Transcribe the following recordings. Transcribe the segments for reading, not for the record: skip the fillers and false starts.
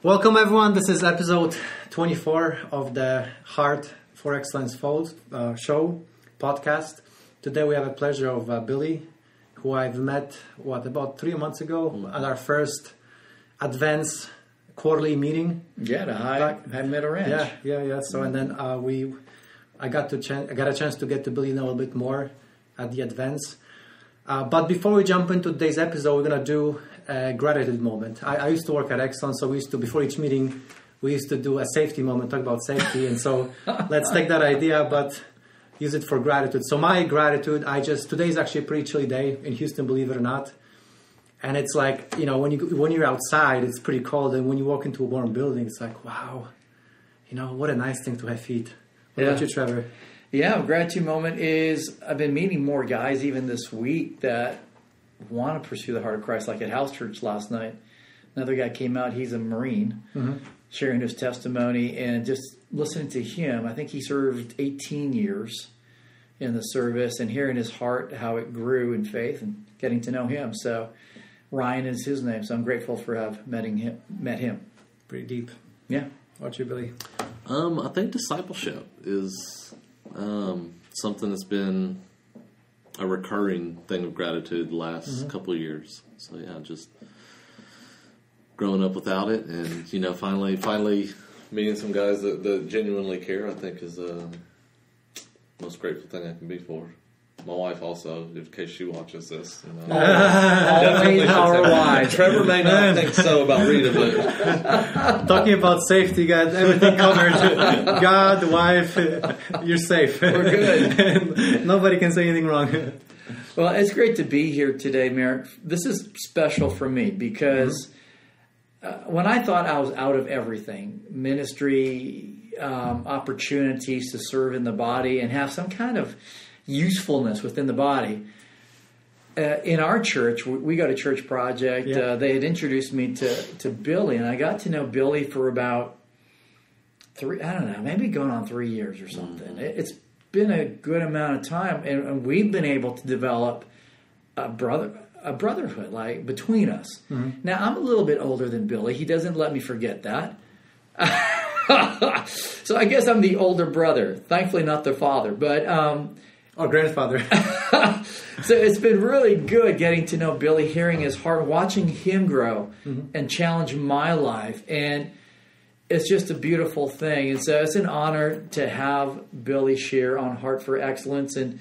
Welcome everyone, this is episode 24 of the Heart for Excellence show, podcast. Today we have a pleasure of Billy, who I've met, about 3 months ago at our first advance quarterly meeting. Yeah, the High Meadow Ranch. Yeah. So and then I got a chance to get to Billy know a bit more at the advance. But before we jump into today's episode, we're gonna do a gratitude moment. I used to work at Exxon, so before each meeting, we used to do a safety moment, talk about safety. And so let's take that idea, but use it for gratitude. So my gratitude, today is actually a pretty chilly day in Houston, believe it or not. And it's like, when you're outside, it's pretty cold. And when you walk into a warm building, it's like, wow, what a nice thing to have feet. What about you, Trevor? Yeah, gratitude moment is I've been meeting more guys even this week that want to pursue the heart of Christ, like at House Church last night. Another guy came out, he's a Marine, sharing his testimony, and just listening to him. I think he served 18 years in the service, and hearing his heart, how it grew in faith, and getting to know him. So Ryan is his name, so I'm grateful for have met him. Pretty deep. Yeah. What about you, Billy? I think discipleship is something that's been a recurring thing of gratitude the last couple of years. So yeah, just growing up without it, and finally meeting some guys that genuinely care, I think is the most grateful thing I can be for. My wife also, in case she watches this. Always our wife. Trevor may not think so about Rita, but talking about safety, got everything covered. God, wife, you're safe. We're good. Nobody can say anything wrong. Well, it's great to be here today, Merrick. This is special for me because when I thought I was out of everything, ministry, opportunities to serve in the body and have some kind of usefulness within the body. In our church, we got a church project. Yeah. They had introduced me to Billy, and I got to know Billy for about maybe going on 3 years or something. It's been a good amount of time, and we've been able to develop a brotherhood like between us. Now, I'm a little bit older than Billy. He doesn't let me forget that. So I guess I'm the older brother. Thankfully, not the father, but or grandfather. So it's been really good getting to know Billy, hearing his heart, watching him grow and challenge my life. And it's just a beautiful thing. And so it's an honor to have Billy share on Heart for Excellence and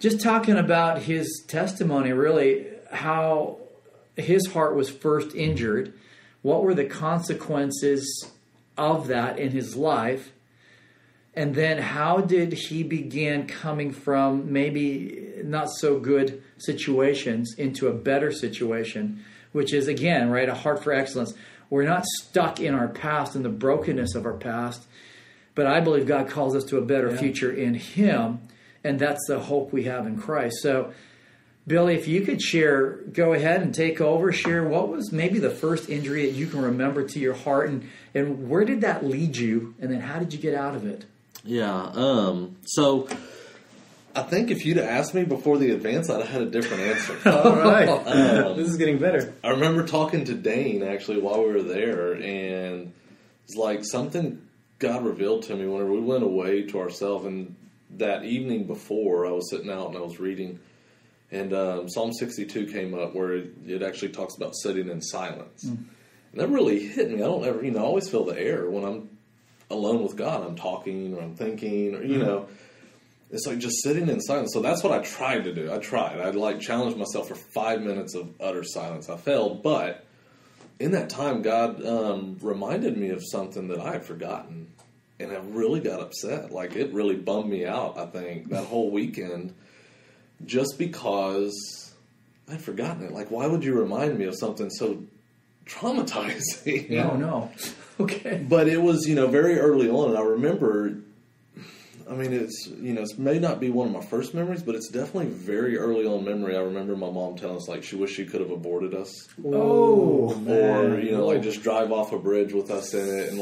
just talking about his testimony, really, how his heart was first injured. What were the consequences of that in his life? And then how did he begin coming from maybe not so good situations into a better situation, which is, again, right, a heart for excellence. We're not stuck in our past and the brokenness of our past, but I believe God calls us to a better future in Him, and that's the hope we have in Christ. So, Billy, if you could share, go ahead and take over, share what was maybe the first injury that you can remember to your heart, and where did that lead you, and then how did you get out of it? Yeah, so I think if you'd have asked me before the advance, I'd have had a different answer. All right. This is getting better. I remember talking to Dane, actually, while we were there, and it's like something God revealed to me whenever we went away to ourselves. And that evening before, I was sitting out and I was reading, and Psalm 62 came up where it actually talks about sitting in silence. And that really hit me. I don't ever, I always feel the air when I'm alone with God. I'm talking or I'm thinking or, it's like just sitting in silence. So that's what I tried to do. I'd challenged myself for 5 minutes of utter silence. I failed, but in that time, God reminded me of something that I had forgotten, and I really got upset. Like, it really bummed me out, I think, that whole weekend, just because I'd forgotten it. Like, why would you remind me of something so traumatizing? No. Okay. But it was, very early on, and I remember, it may not be one of my first memories, but it's definitely very early on memory. I remember my mom telling us, she wished she could have aborted us. Oh, man. Or, just drive off a bridge with us in it. And,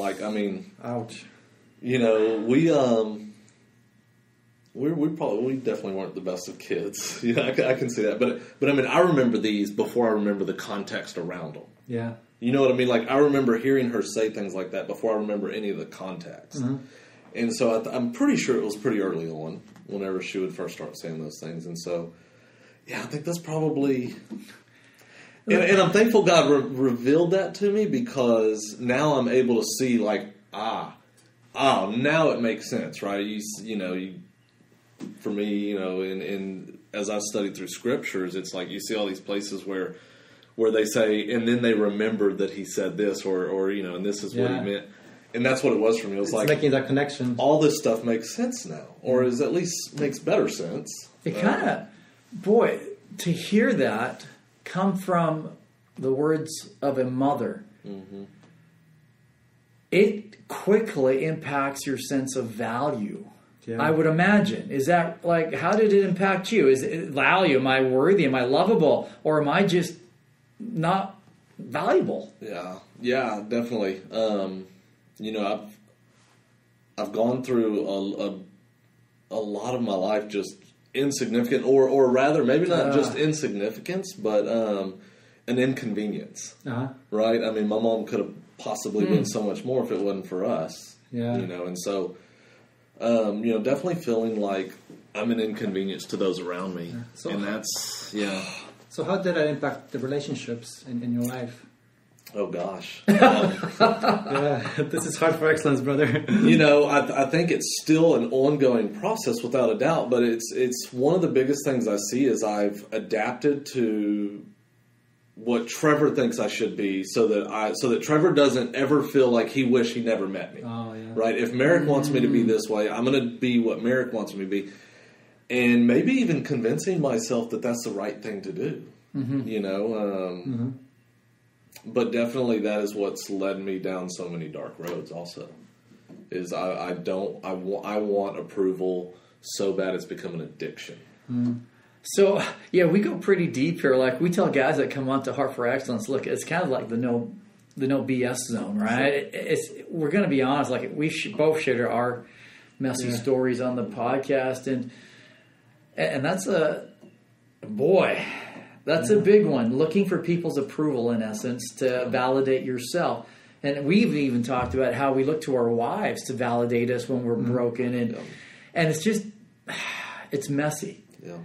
ouch. We definitely weren't the best of kids. I can see that. But I remember these before I remember the context around them. Yeah. You know what I mean? Like, I remember hearing her say things like that before I remember any of the context. Mm-hmm. And so I'm pretty sure it was pretty early on whenever she would first start saying those things. And so, yeah, I think that's probably... And I'm thankful God revealed that to me, because now I'm able to see, like, now it makes sense, right? For me, you know, in as I've studied through scriptures, it's like you see all these places where they say, and then they remembered that he said this, or you know, and this is what he meant. And that's what it was for me. It was like making that connection. All this stuff makes sense now, or is at least makes better sense. It kind of, boy, to hear that come from the words of a mother, mm-hmm. it quickly impacts your sense of value. Yeah. I would imagine. Is that like, how did it impact you? Is it value? Am I worthy? Am I lovable? Or am I just not valuable? Yeah, definitely. You know, I've gone through a lot of my life just insignificant, or rather, maybe not just insignificance, but an inconvenience. Right? I mean, my mom could have possibly been so much more if it wasn't for us. Yeah. You know, and so, you know, definitely feeling like I'm an inconvenience to those around me. Yeah. So, and that's, So how did that impact the relationships in your life? Oh, gosh. Yeah, this is hard for excellence, brother. You know, I think it's still an ongoing process without a doubt, but it's one of the biggest things I see is I've adapted to what Trevor thinks I should be, so that Trevor doesn't ever feel like he wish he never met me. Oh, yeah. Right? If Merrick wants me to be this way, I'm going to be what Merrick wants me to be. And maybe even convincing myself that that's the right thing to do. Mm-hmm. You know? But definitely that is what's led me down so many dark roads also. Is I want approval so bad it's become an addiction. Mm. So, yeah, we go pretty deep here. Like, we tell guys that come on to Heart for Excellence, look, it's kind of like the no BS zone, right? We're going to be honest. Like, we both shared our messy stories on the podcast, and that's that's a big one. Looking for people's approval, in essence, to validate yourself. And we've even talked about how we look to our wives to validate us when we're broken, and it's just it's messy. Yeah.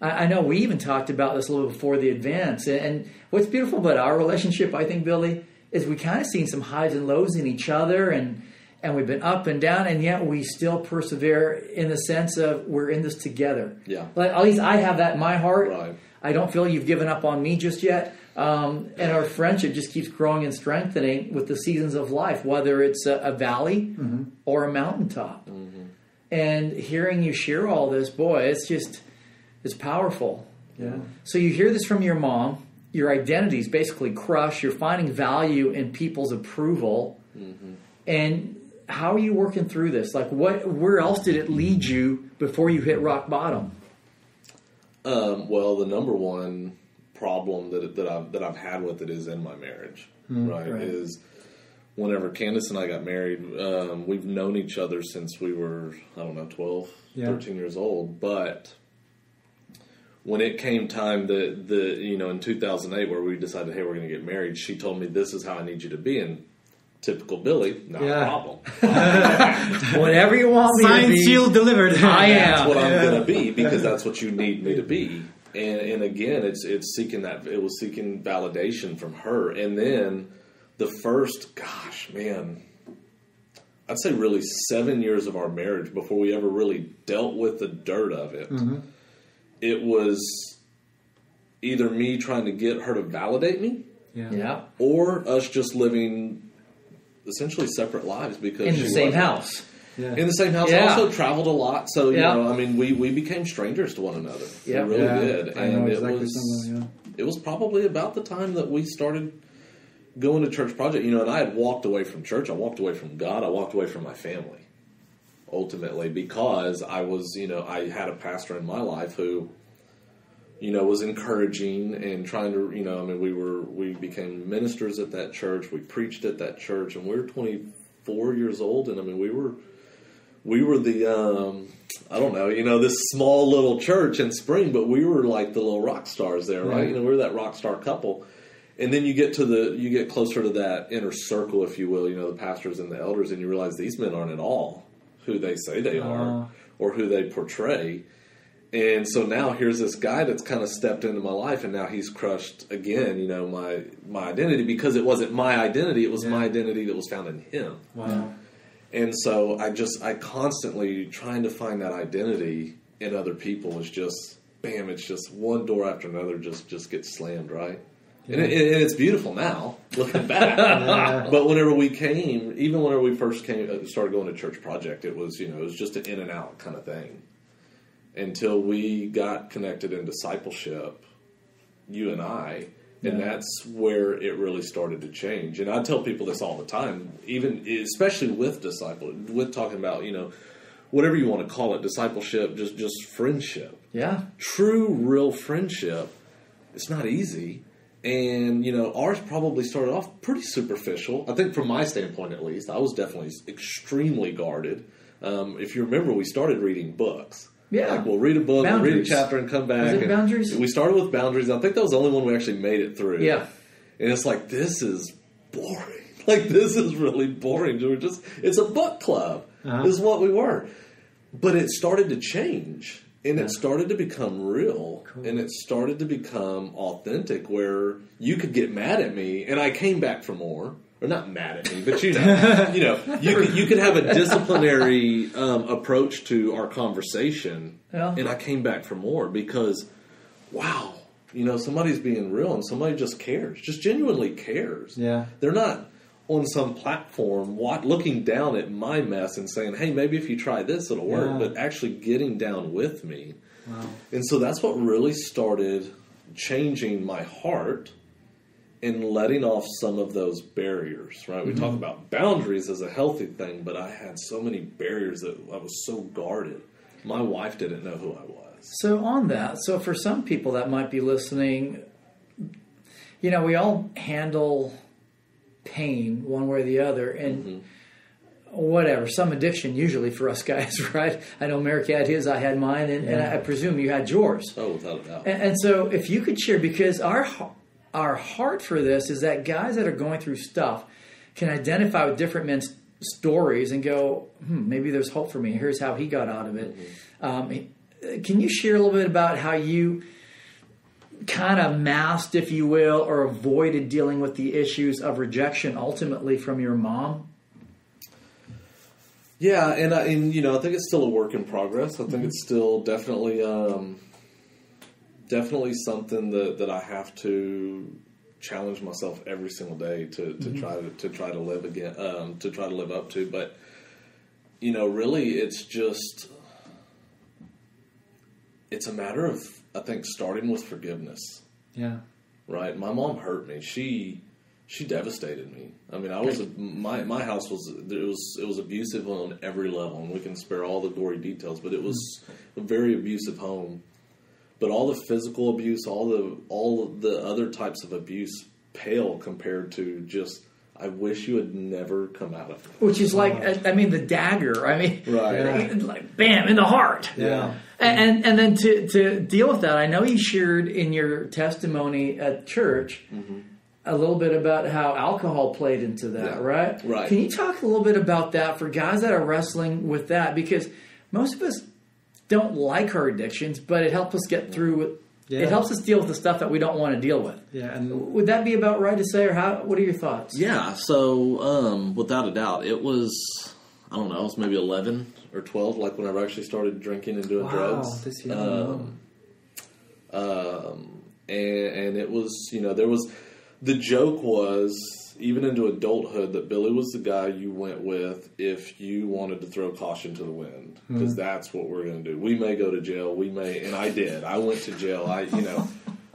I know we even talked about this a little before the advance. And what's beautiful about our relationship, I think, Billy, is we kind of seen some highs and lows in each other, and we've been up and down, and yet we still persevere in the sense of we're in this together. Yeah. Like, at least I have that in my heart. Right. I don't feel you've given up on me just yet. And our friendship just keeps growing and strengthening with the seasons of life, whether it's a valley or a mountaintop. Mm-hmm. And hearing you share all this, boy, it's powerful. Yeah. So you hear this from your mom. Your identity is basically crushed. You're finding value in people's approval. Mm-hmm. And how are you working through this? Like, where else did it lead you before you hit rock bottom? Well, the number one problem that I've had with it is in my marriage. Right? Is whenever Candace and I got married, we've known each other since we were 12, 13 years old, but when it came time in 2008 where we decided, hey, we're going to get married, she told me, this is how I need you to be. And typical Billy, not a problem. Whatever you want me to be. Signed, sealed, delivered. I am. That's what I'm going to be, because that's what you need me to be. And again, it's seeking that. It was seeking validation from her. And then the first, I'd say really 7 years of our marriage before we ever really dealt with the dirt of it. Mm-hmm. It was either me trying to get her to validate me, or us just living essentially separate lives because in the same house. Yeah. In the same house, also traveled a lot. So you know, I mean, we became strangers to one another. Yeah, we really did. And it was probably about the time that we started going to church project. You know, and I had walked away from church. I walked away from God. I walked away from my family. Ultimately, because I was, I had a pastor in my life who, was encouraging and trying to, we became ministers at that church. We preached at that church, and we were 24 years old, and we were the, this small little church in Spring, but we were like the little rock stars there, right? We were that rock star couple. And then you get closer to that inner circle, if you will, the pastors and the elders, and you realize these men aren't at all who they say they are or who they portray. And so now here's this guy that's kind of stepped into my life, and now he's crushed again, my identity, because it wasn't my identity, it was my identity that was found in him. Wow. And so I constantly trying to find that identity in other people is just, bam, it's just one door after another just gets slammed, right? Yeah. And it's beautiful now, looking back. But whenever we first started going to Church Project, it was just an in and out kind of thing. Until we got connected in discipleship, you and I, and that's where it really started to change. And I tell people this all the time, especially with talking about, whatever you want to call it, discipleship, just friendship. Yeah. True, real friendship. It's not easy. And, ours probably started off pretty superficial. I think from my standpoint, at least, I was definitely extremely guarded. If you remember, we started reading books. Yeah. Like, we'll read a book, we'll read a chapter, and come back. Was it Boundaries? We started with Boundaries. I think that was the only one we actually made it through. Yeah. And it's like, this is boring. Like, this is really boring. It's a book club. Is what we were. But it started to change. And it started to become real. Cool. And it started to become authentic, where you could get mad at me, and I came back for more. Or not mad at me, but you could have a disciplinary approach to our conversation, and I came back for more because, wow, somebody's being real and somebody just cares, just genuinely cares. Yeah, they're not on some platform looking down at my mess and saying, "Hey, maybe if you try this, it'll work," but actually getting down with me. Wow. And so that's what really started changing my heart. And letting off some of those barriers, right? We talk about boundaries as a healthy thing, but I had so many barriers that I was so guarded. My wife didn't know who I was. So on that, for some people that might be listening, we all handle pain one way or the other, and whatever, some addiction usually for us guys, right? I know Merrick had his, I had mine, and I presume you had yours. Oh, without a doubt. And so if you could share, because our heart for this is that guys that are going through stuff can identify with different men's stories and go, maybe there's hope for me. Here's how he got out of it. Can you share a little bit about how you kind of masked, if you will, or avoided dealing with the issues of rejection ultimately from your mom? Yeah, and I think it's still a work in progress. I think it's still definitely something that I have to challenge myself every single day to try to live again, to try to live up to. But really, it's a matter of, I think, starting with forgiveness. Yeah. Right. My mom hurt me. She devastated me. I mean, my house was abusive on every level, and we can spare all the gory details, but it was a very abusive home. But all the physical abuse, all the other types of abuse pale compared to just, I wish you had never come out of it. Which is like, the dagger. Right. Like, bam, in the heart. Yeah. And then to deal with that, I know you shared in your testimony at church a little bit about how alcohol played into that, right? Right. Can you talk a little bit about that for guys that are wrestling with that? Because most of us don't like our addictions, but it helps us get through it. Yeah. It helps us deal with the stuff that we don't want to deal with. Yeah, and would that be about right to say, or what are your thoughts? Yeah, so without a doubt, it was, I don't know, it was maybe 11 or 12, like whenever I actually started drinking and doing drugs. This young. And it was, there was, the joke was, even into adulthood, that Billy was the guy you went with if you wanted to throw caution to the wind, because that's what we're going to do. We may go to jail, and I did. I went to jail.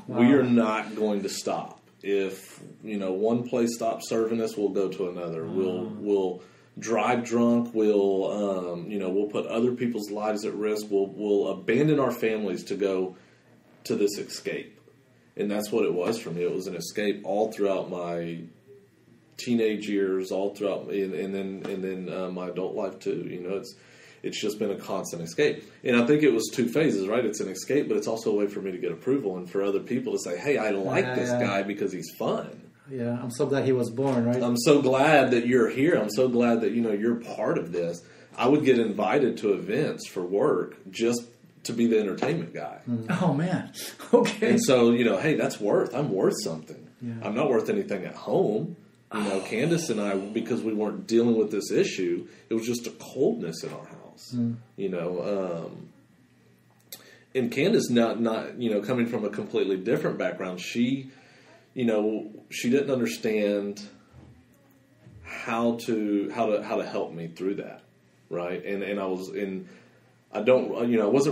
We are not going to stop. If one place stops serving us, we'll go to another. We'll drive drunk. We'll put other people's lives at risk. We'll abandon our families to go to this escape, and that's what it was for me. It was an escape all throughout my teenage years, all throughout, and then my adult life too. it's just been a constant escape. And I think it was two phases, right? It's an escape, but it's also a way for me to get approval and for other people to say, hey, I like this guy because he's fun. Yeah, I'm so glad he was born, right? I'm so glad that you're here. I'm so glad that, you're part of this. I would get invited to events for work just to be the entertainment guy. Oh, man. Okay. And so, hey, I'm worth something. Yeah. I'm not worth anything at home. Candace and I, because we weren't dealing with this issue, it was just a coldness in our house. And Candace, not coming from a completely different background, she didn't understand how to help me through that, right? And I wasn't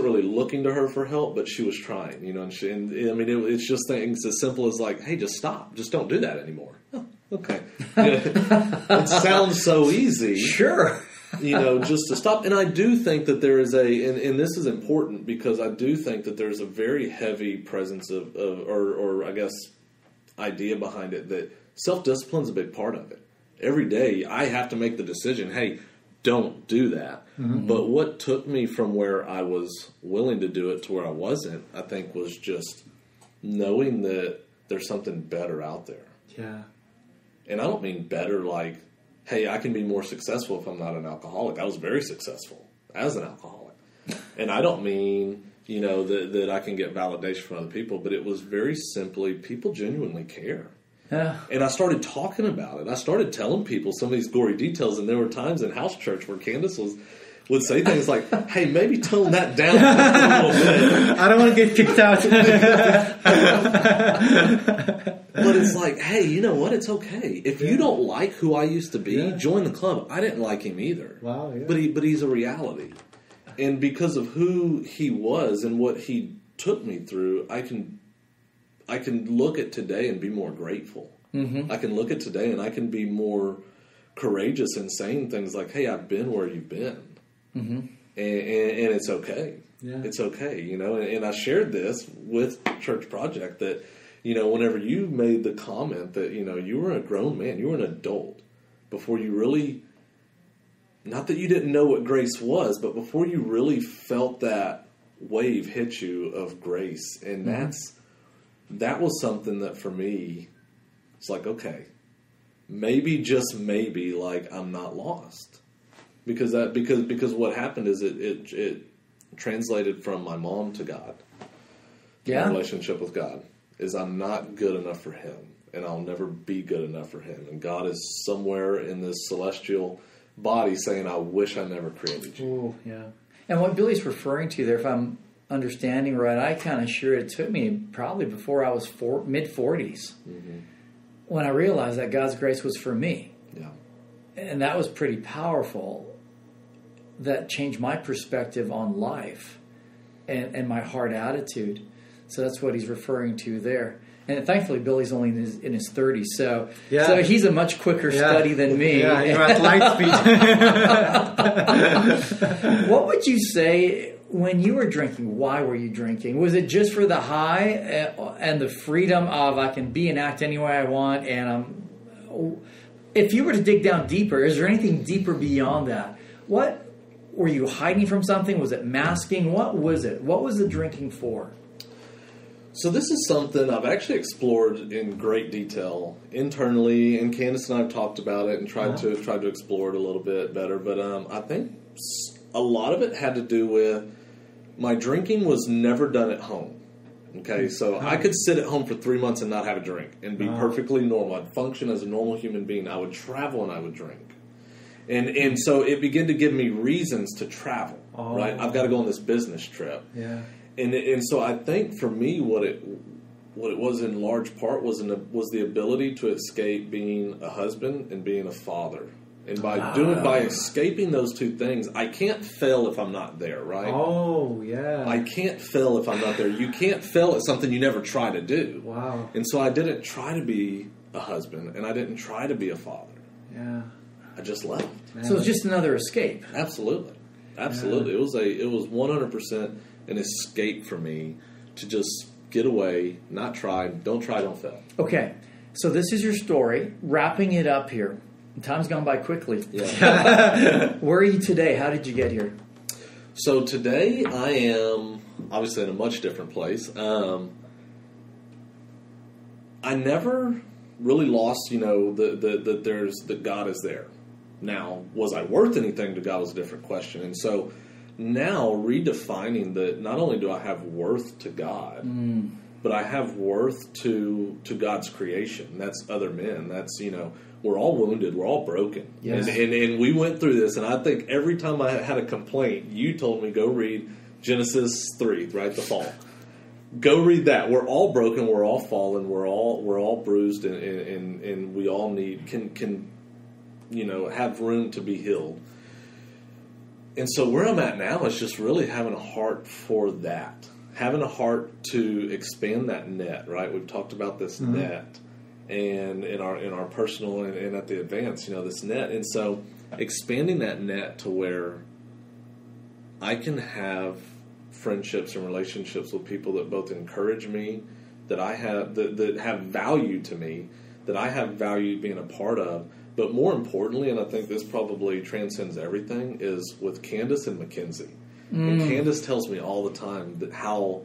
really looking to her for help, but she was trying, it's just things as simple as like, hey, just stop, just don't do that anymore. Oh, okay, it sounds so easy, sure. Just to stop. And I do think that there is and this is important because I do think that there's a very heavy presence or I guess idea behind it that self-discipline is a big part of it. Every day I have to make the decision, hey, don't do that. Mm-hmm. But what took me from where I was willing to do it to where I wasn't, I think, was just knowing that there's something better out there. Yeah. And I don't mean better like, hey, I can be more successful if I'm not an alcoholic. I was very successful as an alcoholic. And I don't mean, that I can get validation from other people, but it was very simply people genuinely care. Yeah. And I started talking about it. I started telling people some of these gory details, and there were times in house church where Candace would say things like, hey, maybe tone that down a little bit. I don't want to get kicked out. But it's like, hey, you know what? It's okay. If you don't like who I used to be, join the club. I didn't like him either. Wow, yeah. But he's a reality. And because of who he was and what he took me through, I can look at today and be more grateful. Mm-hmm. I can look at today and I can be more courageous in saying things like, hey, I've been where you've been. Mm-hmm. And it's okay. Yeah. It's okay, And I shared this with Church Project that, whenever you made the comment that, you were a grown man, you were an adult, before you really, not that you didn't know what grace was, but before you really felt that wave hit you of grace. And that was something that for me, it's like, okay, maybe, just maybe, like I'm not lost. Because what happened is it translated from my mom to God. Yeah. My relationship with God is I'm not good enough for him, and I'll never be good enough for him. And God is somewhere in this celestial body saying, I wish I never created you. Ooh, yeah. And what Billy's referring to there, if I'm understanding right, I kind of sure it took me probably before I was mid-40s when I realized that God's grace was for me. Yeah. And that was pretty powerful. That changed my perspective on life and my heart attitude. So that's what he's referring to there. And thankfully, Billy's only in his 30s, so he's a much quicker study than me. Yeah, you're at light speed. What would you say when you were drinking? Why were you drinking? Was it just for the high and the freedom of I can be and act any way I want? And if you were to dig down deeper, is there anything deeper beyond that? What were you hiding from something? Was it masking? What was it? What was the drinking for? So this is something I've actually explored in great detail internally, and Candace and I have talked about it and tried to explore it a little bit better. But I think a lot of it had to do with my drinking was never done at home. Okay, so I could sit at home for 3 months and not have a drink and be perfectly normal. I'd function as a normal human being. I would travel and I would drink. And so it began to give me reasons to travel, right? I've got to go on this business trip. Yeah. And so I think for me, what it was in large part was the ability to escape being a husband and being a father. And by escaping those two things, I can't fail if I'm not there, right? Oh, yeah. I can't fail if I'm not there. You can't fail at something you never try to do. Wow. And so I didn't try to be a husband, and I didn't try to be a father. Yeah. I just left. Man. So it's just another escape. Absolutely. Yeah. It was 100% an escape for me to just get away, not try, don't fail. Okay, so this is your story. Wrapping it up here. Time's gone by quickly. Yeah. Where are you today? How did you get here? So today I am obviously in a much different place. I never really lost, that God is there. Now, was I worth anything to God was a different question. And so now redefining that not only do I have worth to God, but I have worth to God's creation. That's other men. That's, we're all wounded. We're all broken. Yes. And we went through this, and I think every time I had a complaint, you told me, go read Genesis 3, right, the fall. Go read that. We're all broken. We're all fallen. We're all bruised, and we all can have room to be healed. And so where I'm at now is just really having a heart for that, having a heart to expand that net. Right? We've talked about this net, and in our personal and at the advance, this net, and so expanding that net to where I can have friendships and relationships with people that both encourage me, that I have that have value to me, that I have value being a part of. But more importantly, and I think this probably transcends everything, is with Candace and Mackenzie. And Candace tells me all the time that how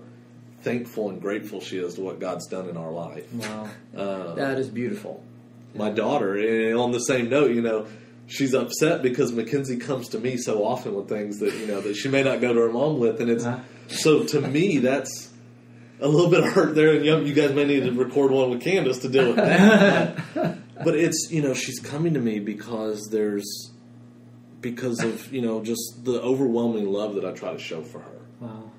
thankful and grateful she is to what God's done in our life. Wow, that is beautiful. My daughter, and on the same note, she's upset because Mackenzie comes to me so often with things that that she may not go to her mom with, and it's so to me that's a little bit of hurt there. And you guys may need to record one with Candace to deal with that. But it's she's coming to me because of just the overwhelming love that I try to show for her. Wow,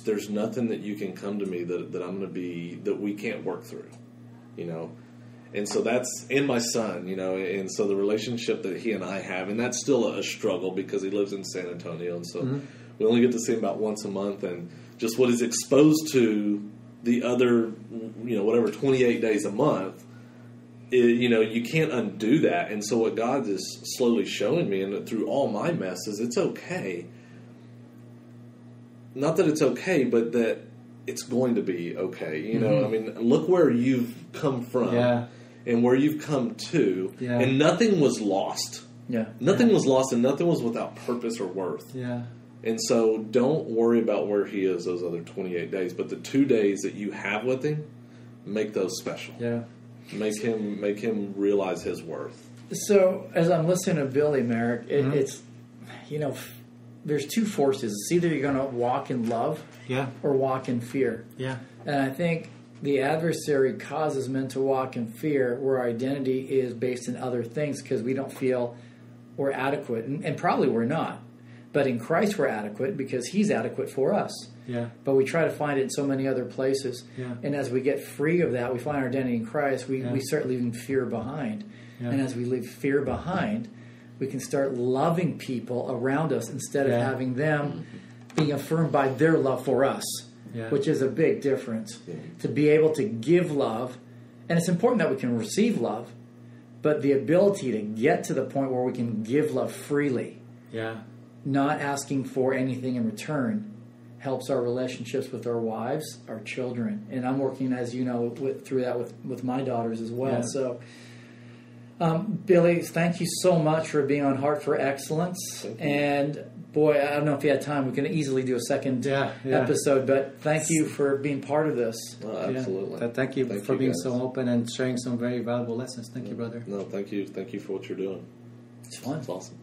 there's nothing that you can come to me that I'm going to be that we can't work through, And so that's in my son, and so the relationship that he and I have, and that's still a struggle because he lives in San Antonio, and so we only get to see him about once a month, and just what he's exposed to the other, 28 days a month, you can't undo that. And so what God is slowly showing me, and through all my messes, it's okay. Not that it's okay, but that it's going to be okay. I mean, look where you've come from. Yeah. And where you've come to, and nothing was lost. Yeah, nothing was lost, and nothing was without purpose or worth. Yeah, and so don't worry about where he is those other 28 days. But the 2 days that you have with him, make those special. Yeah, make him realize his worth. So as I'm listening to Billy Merrick, it's there's two forces. It's either you're going to walk in love, or walk in fear. Yeah, and I think the adversary causes men to walk in fear where our identity is based in other things because we don't feel we're adequate. And probably we're not. But in Christ we're adequate because he's adequate for us. Yeah. But we try to find it in so many other places. Yeah. And as we get free of that, we find our identity in Christ, we start leaving fear behind. Yeah. And as we leave fear behind, we can start loving people around us instead of having them being affirmed by their love for us. Yeah. Which is a big difference. Yeah. To be able to give love, and it's important that we can receive love, but the ability to get to the point where we can give love freely, not asking for anything in return, helps our relationships with our wives, our children. And I'm working, as you know, through that with my daughters as well. Yeah. So, Billy, thank you so much for being on Heart for Excellence. And boy, I don't know if you had time. We can easily do a second episode, but thank you for being part of this. Absolutely. Thank you for being so open and sharing some very valuable lessons. Thank you, brother. No, thank you. Thank you for what you're doing. It's fun. It's awesome.